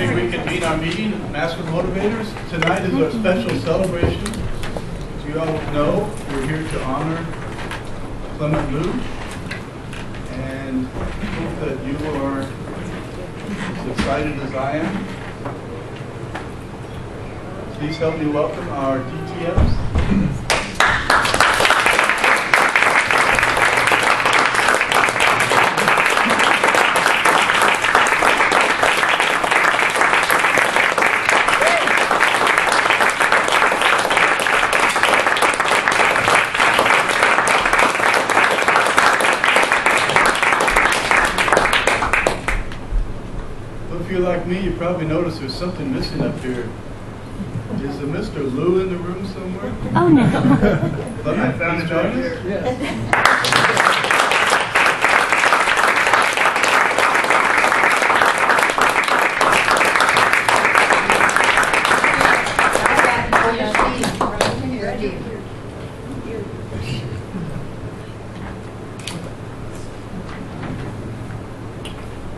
think we can meet our meeting, Master Motivators. Tonight is our special celebration. As you all know, we're here to honor Clement Liu, and hope that you are as excited as I am. Please help me welcome our DTMs. If you're like me, you probably noticed there's something missing up here. Is a Mr. Liu in the room somewhere? Oh, no. But I found it right here. Yes.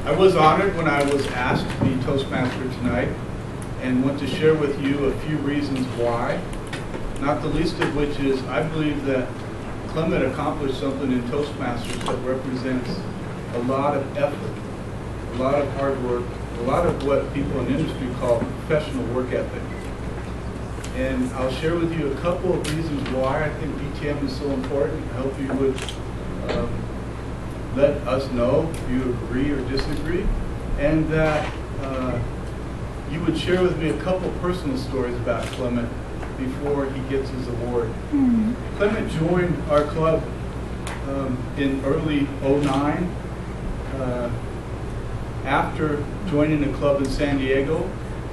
I was honored when I was asked to be Toastmaster tonight, and want to share with you a few reasons why, not the least of which is I believe that Clement accomplished something in Toastmasters that represents a lot of effort, a lot of hard work, a lot of what people in the industry call professional work ethic. And I'll share with you a couple of reasons why I think DTM is so important. I hope you would let us know if you agree or disagree, and that you would share with me a couple personal stories about Clement before he gets his award. Mm-hmm. Clement joined our club in early '09. After joining a club in San Diego,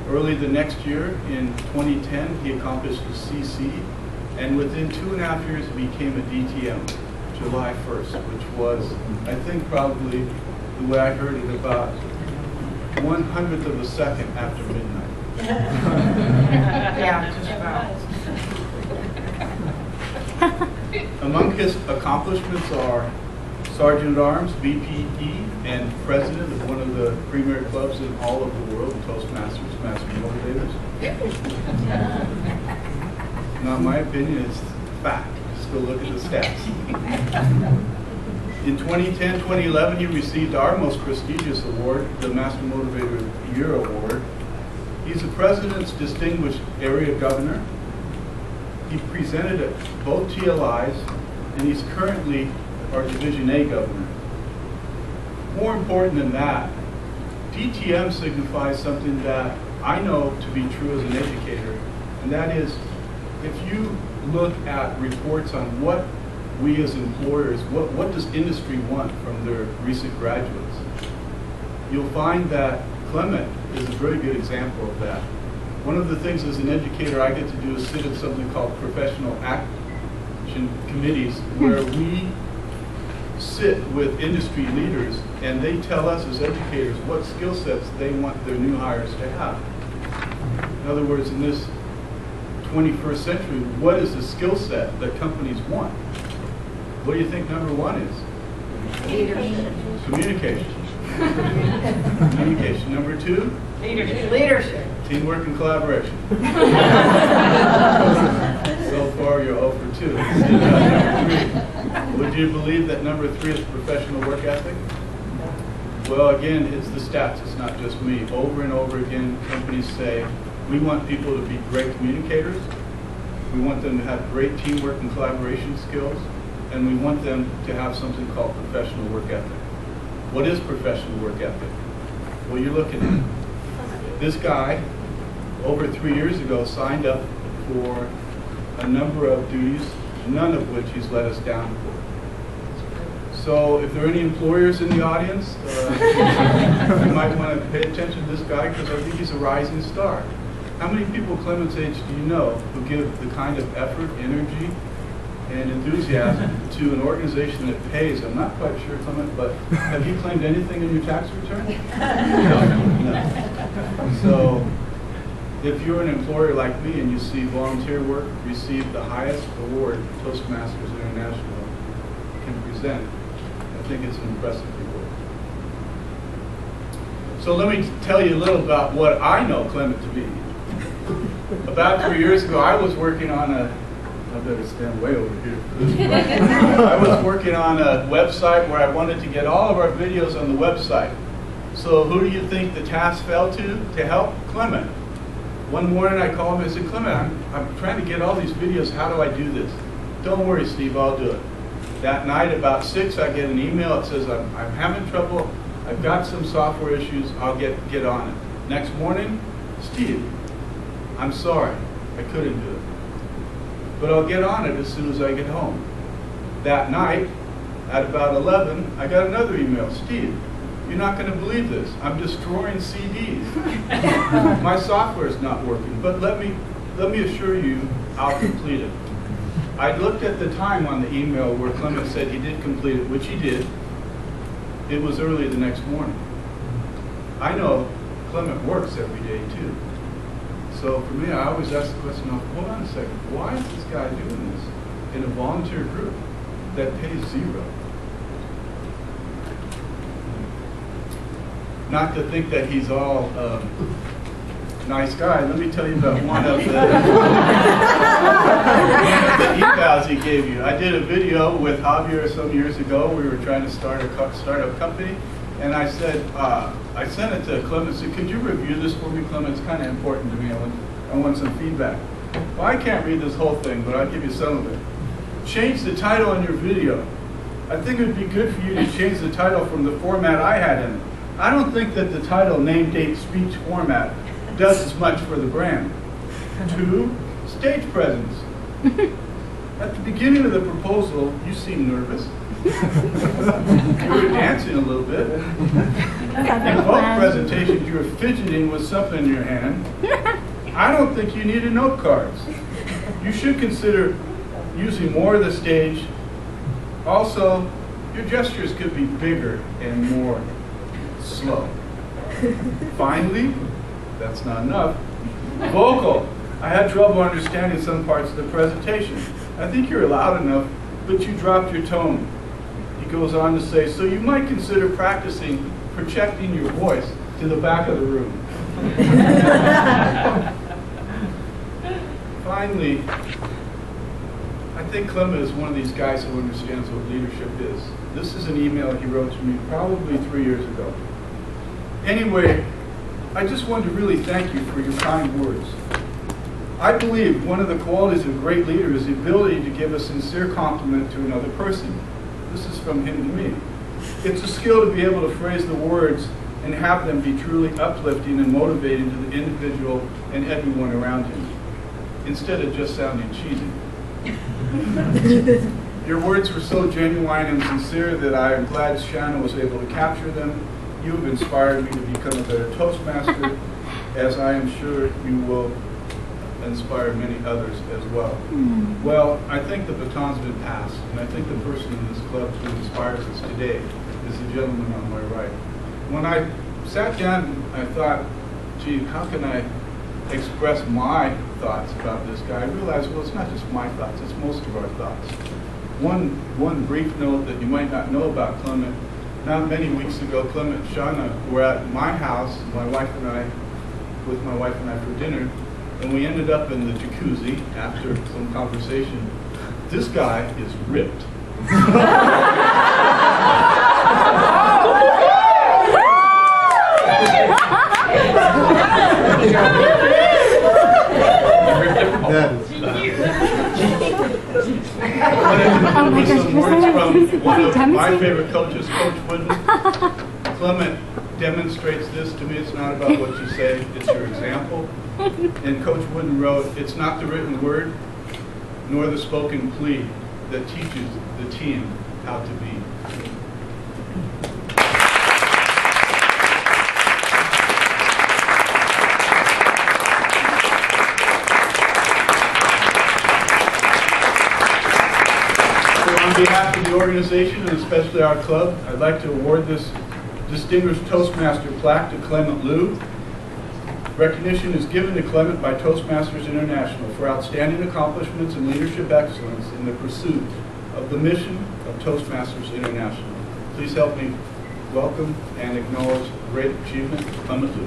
early the next year in 2010, he accomplished a CC, and within 2.5 years he became a DTM, July 1st, which was, I think, probably the way I heard it, about 1/100th of a second after midnight. Yeah, just about. Among his accomplishments are Sergeant at Arms, BPE, and President of one of the premier clubs in all of the world, Toastmasters, MasterMotivators. Not my opinion, it's fact. Just go look at the stats. In 2010-2011, he received our most prestigious award, the Master Motivator Year Award. He's the President's Distinguished Area Governor. He presented at both TLIs, and he's currently our Division A Governor. More important than that, DTM signifies something that I know to be true as an educator, and that is, if you look at reports on what we as employers, what does industry want from their recent graduates, you'll find that Clement is a very good example of that. One of the things as an educator I get to do is sit in something called professional action committees, where we sit with industry leaders and they tell us as educators what skill sets they want their new hires to have. In other words, in this 21st century, what is the skill set that companies want? What do you think number one is? Leadership. Communication. Communication. Number two? Leadership. Teamwork and collaboration. So far, you're 0 for 2. Would you believe that number 3 is professional work ethic? Well, again, it's the stats. It's not just me. Over and over again, companies say, we want people to be great communicators. We want them to have great teamwork and collaboration skills. And we want them to have something called professional work ethic. What is professional work ethic? Well, you're looking at this guy, over 3 years ago, signed up for a number of duties, none of which he's let us down for. So if there are any employers in the audience, you might want to pay attention to this guy, because I think he's a rising star. How many people Clement's age do you know who give the kind of effort, energy, and enthusiasm to an organization that pays? I'm not quite sure, Clement, but have you claimed anything in your tax return? No. So if you're an employer like me and you see volunteer work receive the highest award Toastmasters International can present, I think it's an impressive reward. So let me tell you a little about what I know Clement to be. About 3 years ago, I was working on I better stand way over here for this one. I was working on a website where I wanted to get all of our videos on the website. So who do you think the task fell to help? Clement. One morning I called him and said, Clement, I'm trying to get all these videos. How do I do this? Don't worry, Steve, I'll do it. That night about 6, I get an email that says, I'm having trouble. I've got some software issues. I'll get on it. Next morning, Steve, I'm sorry. I couldn't do it. But I'll get on it as soon as I get home. That night, at about 11, I got another email. Steve, you're not going to believe this. I'm destroying CDs. My software is not working. But let me assure you, I'll complete it. I looked at the time on the email where Clement said he did complete it, which he did. It was early the next morning. I know Clement works every day too. So for me, I always ask the question, hold on a second, why is this guy doing this in a volunteer group that pays $0? Not to think that he's all nice guy. Let me tell you about one of the evals he gave you. I did a video with Javier some years ago. We were trying to start a startup company, and I said, I sent it to Clement and said, could you review this for me, Clement? It's kind of important to me. I want some feedback. Well, I can't read this whole thing, but I'll give you some of it. Change the title on your video. I think it would be good for you to change the title from the format I had in it. I don't think that the title, name, date, speech format does as much for the brand. 2, stage presence. At the beginning of the proposal, you seemed nervous. You were dancing a little bit. In both presentations, you were fidgeting with something in your hand. I don't think you needed note cards. You should consider using more of the stage. Also, your gestures could be bigger and more slow. Finally, that's not enough. Vocal. I had trouble understanding some parts of the presentation. I think you're loud enough, but you dropped your tone. He goes on to say, so you might consider practicing projecting your voice to the back of the room. Finally, I think Clement is one of these guys who understands what leadership is. This is an email he wrote to me probably 3 years ago. Anyway, I just wanted to really thank you for your kind words. I believe one of the qualities of a great leader is the ability to give a sincere compliment to another person. This is from him to me. It's a skill to be able to phrase the words and have them be truly uplifting and motivating to the individual and everyone around him, instead of just sounding cheesy. Your words were so genuine and sincere that I am glad Shanna was able to capture them. You have inspired me to become a better Toastmaster, as I am sure you will inspire many others as well. Well, I think the baton's been passed, and I think the person in this club who inspires us today is the gentleman on my right. When I sat down, I thought, gee, how can I express my thoughts about this guy? I realized, well, it's not just my thoughts, it's most of our thoughts. One brief note that you might not know about Clement. Not many weeks ago, Clement and Shauna were at my house, with my wife and I for dinner, and we ended up in the jacuzzi after some conversation. This guy is ripped. One of my favorite coaches, Coach Wooden. Clement demonstrates this to me. It's not about what you say, it's your example. And Coach Wooden wrote, it's not the written word, nor the spoken plea that teaches the team how to be. On behalf of the organization and especially our club, I'd like to award this Distinguished Toastmaster plaque to Clement Liu. Recognition is given to Clement by Toastmasters International for outstanding accomplishments and leadership excellence in the pursuit of the mission of Toastmasters International. Please help me welcome and acknowledge the great achievement of Clement Liu.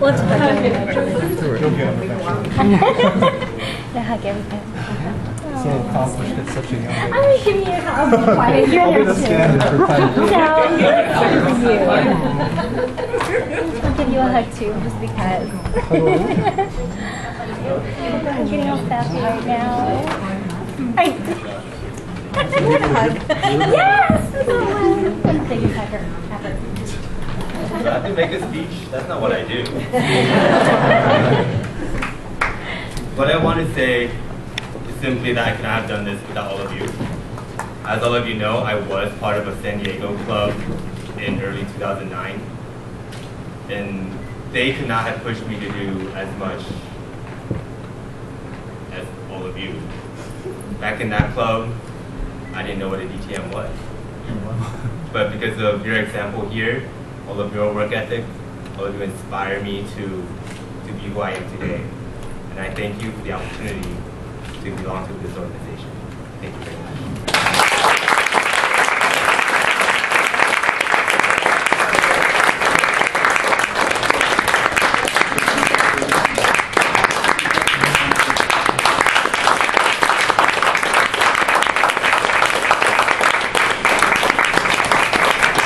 Let's hug everything. So accomplished at such a young age. I'm gonna give you a hug. I'll be quiet. You're there too. For time. No, I'll give you a hug too, just because. I'm getting all sassy right now. Hug. Yes! Thank you, hug her. I have to make a speech. That's not what I do. What I want to say is simply that I could not have done this without all of you. As all of you know, I was part of a San Diego club in early 2009. And they could not have pushed me to do as much as all of you. Back in that club, I didn't know what a DTM was. But because of your example here, all of your work ethic, all of you inspire me to be who I am today. And I thank you for the opportunity to belong to this organization. Thank you very much.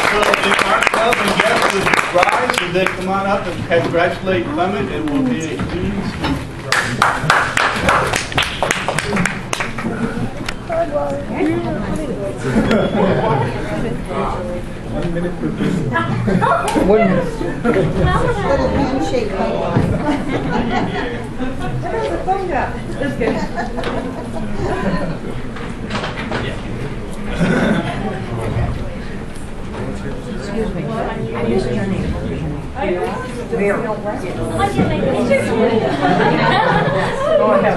So if our club and guests would rise, and they come on up and congratulate Clement, it will be a clean sweep. 1 minute per person. 1 minute. Little handshake. Where's the phone go? That's good. Excuse me. I missed your name. Vera. Go ahead.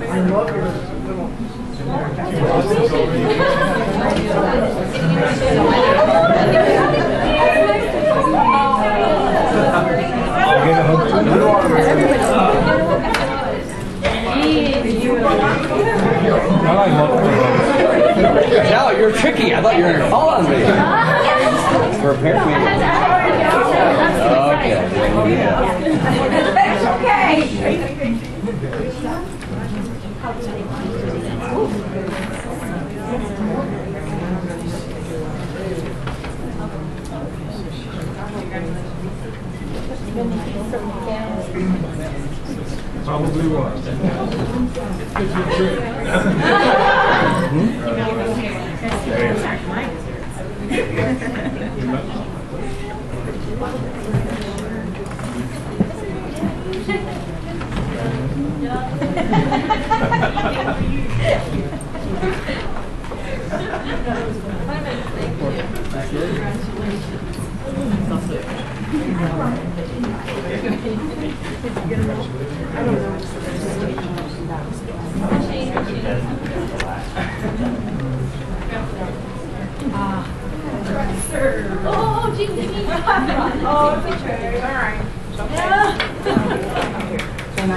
I love your little... No, you're tricky. I thought you were going to call on me. For a parent meeting. Okay. Yeah. That's okay. Probably was. Oh, Jimmy. Oh, okay. All right. Can I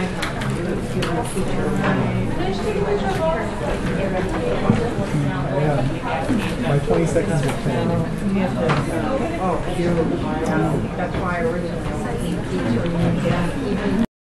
My 20 seconds with Ken. Oh, that's why originally.